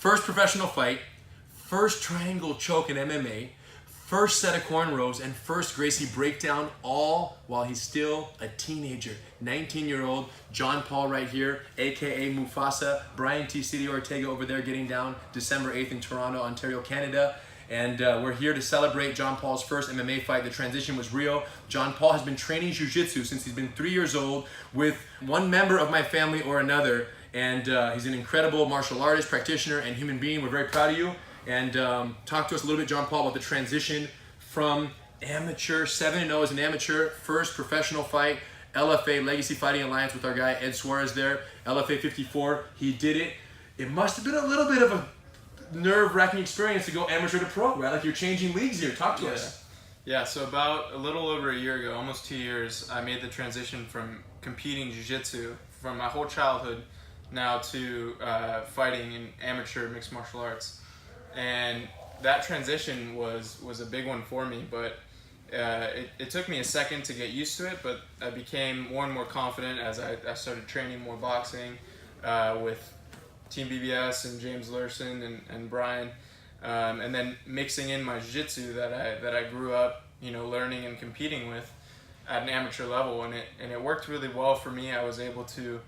First professional fight, first triangle choke in MMA, first set of cornrows, and first Gracie breakdown, all while he's still a teenager. 19-year-old Jean Paul right here, aka Mufasa. Brian T. City Ortega over there getting down December 8th in Toronto, Ontario, Canada. And we're here to celebrate Jean Paul's first MMA fight. The transition was real. Jean Paul has been training Jiu-Jitsu since he's been 3 years old with one member of my family or another. And he's an incredible martial artist, practitioner, and human being. We're very proud of you. And talk to us a little bit, Jean Paul, about the transition from amateur, 7-0 as an amateur, first professional fight, LFA, Legacy Fighting Alliance, with our guy Ed Suarez there, LFA 54. He did it. It must have been a little bit of a nerve-wracking experience to go amateur to pro, right? Like you're changing leagues here. Talk to us. Yeah, so about a little over a year ago, almost 2 years, I made the transition from competing Jiu-Jitsu from my whole childhood now to fighting in amateur mixed martial arts. And that transition was a big one for me, but it took me a second to get used to it, but I became more and more confident as I started training more boxing with Team BBS and James Lurson and Brian, and then mixing in my jiu-jitsu that I grew up, learning and competing with at an amateur level, and it worked really well for me. I was able to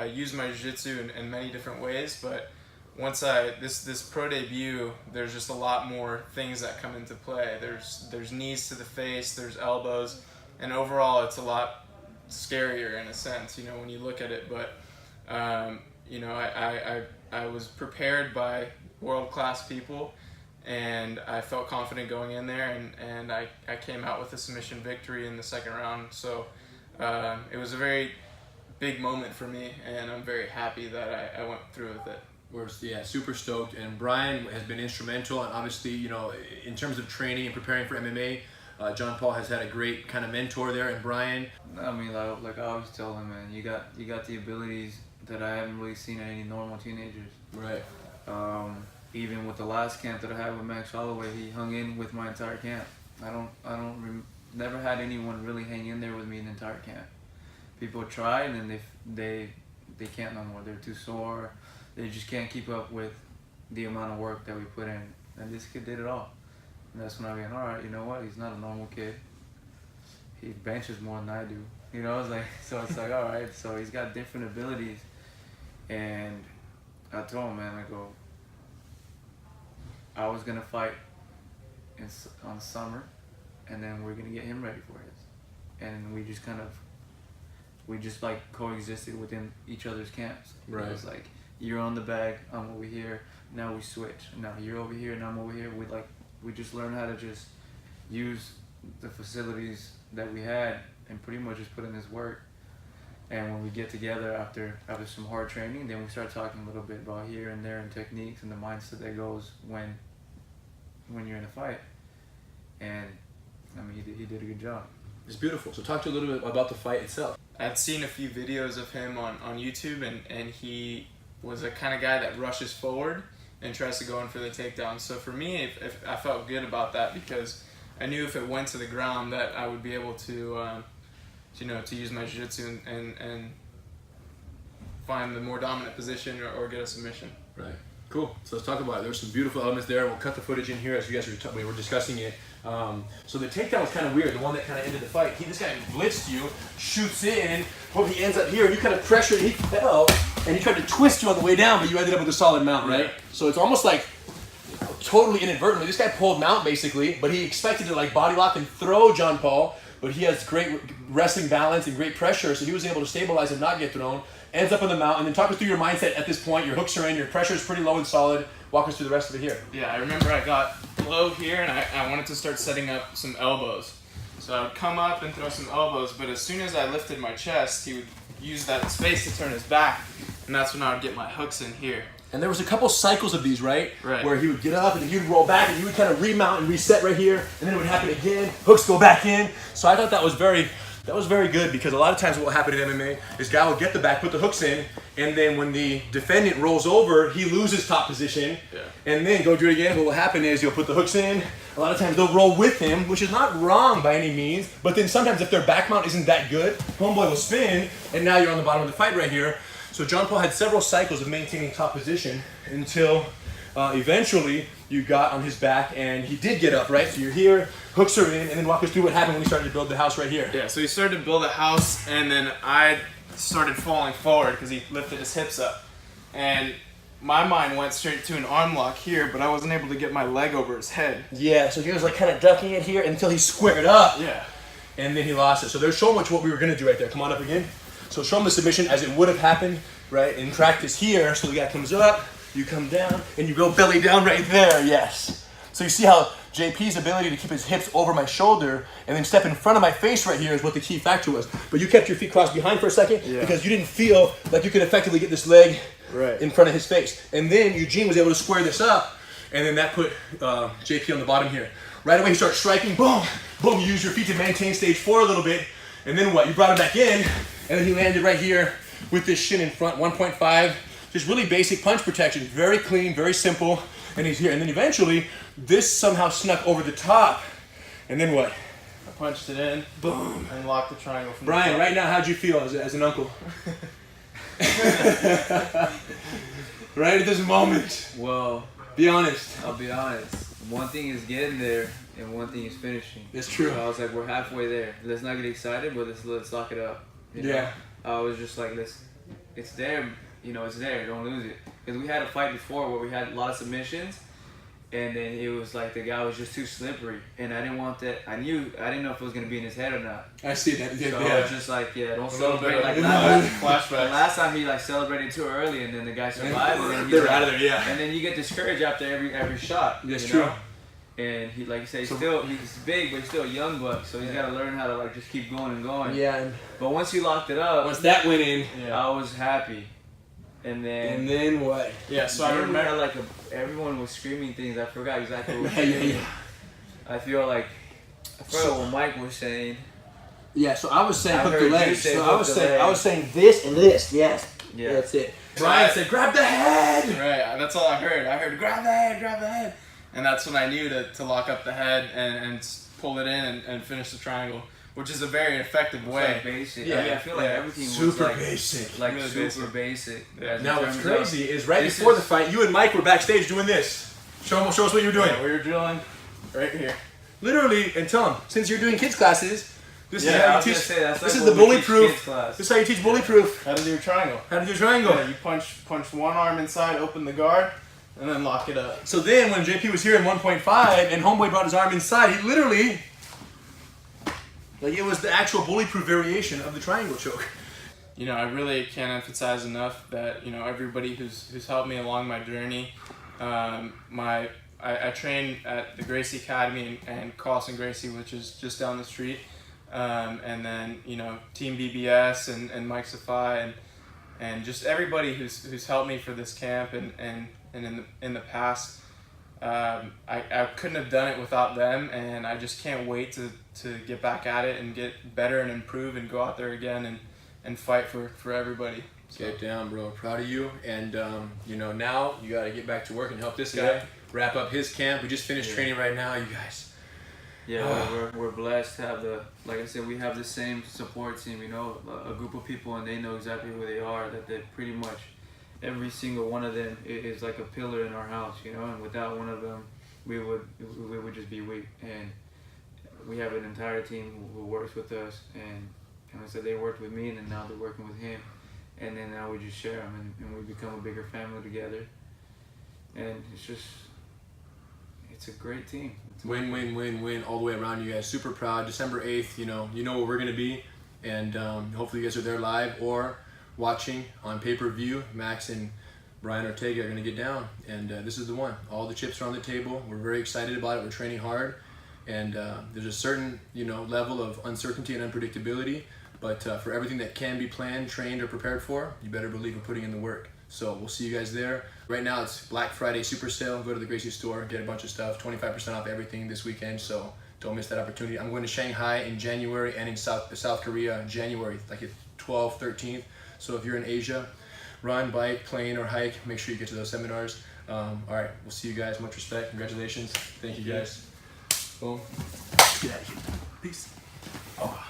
use my jiu-jitsu in many different ways, but once this pro debut, there's just a lot more things that come into play. There's knees to the face, there's elbows, and overall it's a lot scarier in a sense, when you look at it. But I was prepared by world-class people, and I felt confident going in there, and I came out with a submission victory in the second round. So it was a very big moment for me, and I'm very happy that I went through with it. We're super stoked, and Brian has been instrumental, and obviously, in terms of training and preparing for MMA, Jean Paul has had a great kind of mentor there, and Brian. I mean, like I always tell him, man, you got the abilities that I haven't really seen in any normal teenagers. Right. Even with the last camp that I had with Max Holloway, he hung in with my entire camp. Never had anyone really hang in there with me the entire camp. People try, and then they can't no more. They're too sore. They just can't keep up with the amount of work that we put in. And this kid did it all. And that's when I went, all right, you know what? He's not a normal kid. He benches more than I do. So it's like, all right. So he's got different abilities. And I told him, man, I was going to fight on summer, and then we're going to get him ready for it. And we just coexisted within each other's camps. Right. It was like, you're on the bag, I'm over here, now we switch. Now you're over here, and I'm over here. We just learned how to just use the facilities that we had and pretty much just put in this work. And when we get together after some hard training, then we start talking a little bit about here and there and techniques and the mindset that goes when you're in a fight. And I mean, he did a good job. It's beautiful. So talk to you a little bit about the fight itself. I'd seen a few videos of him on YouTube, and he was a kind of guy that rushes forward and tries to go in for the takedown. So for me, if I felt good about that, because I knew if it went to the ground that I would be able to use my jiu-jitsu and find the more dominant position or get a submission. Right. Cool. So let's talk about it. There's some beautiful elements there. We'll cut the footage in here as you guys we were discussing it. So the takedown was kind of weird. The one that kind of ended the fight. This guy blitzed you, shoots in, hope he ends up here, and you kind of pressured. He fell, and he tried to twist you on the way down, but you ended up with a solid mount, right? So it's almost like totally inadvertently. This guy pulled mount basically, but he expected to body lock and throw Jean Paul. But he has great wrestling balance and great pressure, so he was able to stabilize and not get thrown. Ends up on the mount, and then talk us through your mindset at this point. Your hooks are in, your pressure is pretty low and solid. Walk us through the rest of it here. Yeah, I remember I got low here, and I wanted to start setting up some elbows. So I would come up and throw some elbows, but as soon as I lifted my chest, he would use that space to turn his back, and that's when I would get my hooks in here. And there was a couple cycles of these, right? Right. Where he would get up and he would roll back and he would kind of remount and reset right here, and then it would happen again. Hooks go back in. So I thought that was very good, because a lot of times what will happen in MMA is guy will get the back, put the hooks in, and then when the defendant rolls over, he loses top position, and then go do it again. What will happen is you'll put the hooks in. A lot of times they'll roll with him, which is not wrong by any means, but then sometimes if their back mount isn't that good, homeboy will spin, and now you're on the bottom of the fight right here. So Jean Paul had several cycles of maintaining top position until eventually you got on his back and he did get up, right? So you're here, hooks are in, and then walk us through what happened when he started to build the house right here. Yeah, so he started to build a house, and then I started falling forward because he lifted his hips up. And my mind went straight to an arm lock here, but I wasn't able to get my leg over his head. Yeah, so he was like kind of ducking it here until he squared up. Yeah. And then he lost it. So there's so much what we were gonna do right there. Come on up again. So show him the submission as it would have happened, right? In practice here, so the guy comes up, you come down, and you go belly down right there, yes. So you see how JP's ability to keep his hips over my shoulder and then step in front of my face right here is what the key factor was. But you kept your feet crossed behind for a second because you didn't feel like you could effectively get this leg in front of his face. And then Eugene was able to square this up, and then that put JP on the bottom here. Right away he starts striking, boom, boom, you use your feet to maintain stage 4 a little bit, and then what? You brought him back in, and then he landed right here with this shin in front, 1.5, just really basic punch protection, very clean, very simple, and he's here. And then eventually, this somehow snuck over the top, and then what? I punched it in, Boom. and locked the triangle from Brian, the right now, how'd you feel as an uncle? Right at this moment, Well, be honest. I'll be honest. One thing is getting there, and one thing is finishing. It's true. So I was like, we're halfway there. Let's not get excited, but let's lock it up. You know? Yeah. I was just like, it's there. You know, it's there. Don't lose it. Because we had a fight before where we had a lot of submissions, and then it was like the guy was just too slippery, and I didn't want that. I didn't know if it was gonna be in his head or not. I see that. So I was just like, don't A little celebrate bit like of last flashback. last time he like celebrated too early, and then the guy survived, and then They were out of there, yeah. and then you get discouraged after every shot. That's you true. know? And he, like you say, he's big, but he's still a young buck, so he's got to learn how to like just keep going and going. Yeah, and But once you locked it up, once that went in, I was happy. And then what? Yeah, so I then we remember. had, like everyone was screaming things. I forgot exactly what. Yeah. I forgot what Mike was saying. Yeah, so I was saying I hook the heard you legs. say So hook the leg. I was saying this and this. Yes. Yeah. That's it. Brian said, grab the head. Right, that's all I heard. I heard, grab the head. And that's when I knew to lock up the head and pull it in and finish the triangle, which is a very effective way. Like basic. Yeah. I mean, I feel like everything was Super like basic. like Really super basic. Yeah. as in Now what's terms of- crazy is right this before is- the fight, you and Mike were backstage doing this. Show us what you were doing. Yeah, we were drilling right here. Literally, and tell them, since you're doing kids classes, this is Yeah, I how was you gonna teach. say, that's This like is the what we bully teach proof. kids class. This is how you teach bully proof. How to do a triangle. How to do a triangle. Yeah, you punch one arm inside, open the guard, and then lock it up. So then when JP was here in 1.5 and Homeboy brought his arm inside, he literally, like it was the actual bully proof variation of the triangle choke. You know, I really can't emphasize enough that, you know, everybody who's helped me along my journey. I train at the Gracie Academy and Carlson Gracie, which is just down the street. And then, you know, Team BBS and Mike Safai and just everybody who's helped me for this camp and in the past. I couldn't have done it without them, and I just can't wait to get back at it and get better and improve and go out there again and fight for everybody. So. Get down, bro. Proud of you. And, you know, now you got to get back to work and help this guy wrap up his camp. We just finished training right now, you guys. Yeah, we're blessed to have like I said, we have the same support team, you know, a group of people, and they know exactly who they are, that they're pretty much, every single one of them is like a pillar in our house, you know, and without one of them, we would just be weak. And we have an entire team who works with us, and I said they worked with me, and then now they're working with him, and then now we just share them, and we become a bigger family together, and it's a great team. Win, win, win, win all the way around, you guys. Super proud. December 8th, you know where we're going to be, and hopefully you guys are there live or watching on pay-per-view. Max and Brian Ortega are going to get down, and this is the one. All the chips are on the table. We're very excited about it. We're training hard, and there's a certain level of uncertainty and unpredictability, but for everything that can be planned, trained, or prepared for, you better believe we're putting in the work. So we'll see you guys there. Right now it's Black Friday super sale. Go to the Gracie store, get a bunch of stuff, 25% off everything this weekend, so don't miss that opportunity. I'm going to Shanghai in January and in South Korea in January, like the 12th, 13th. So if you're in Asia, run, bike, plane, or hike, make sure you get to those seminars. All right, we'll see you guys. Much respect. Congratulations. Thank you guys. Boom. Get out of here. Peace. Oh.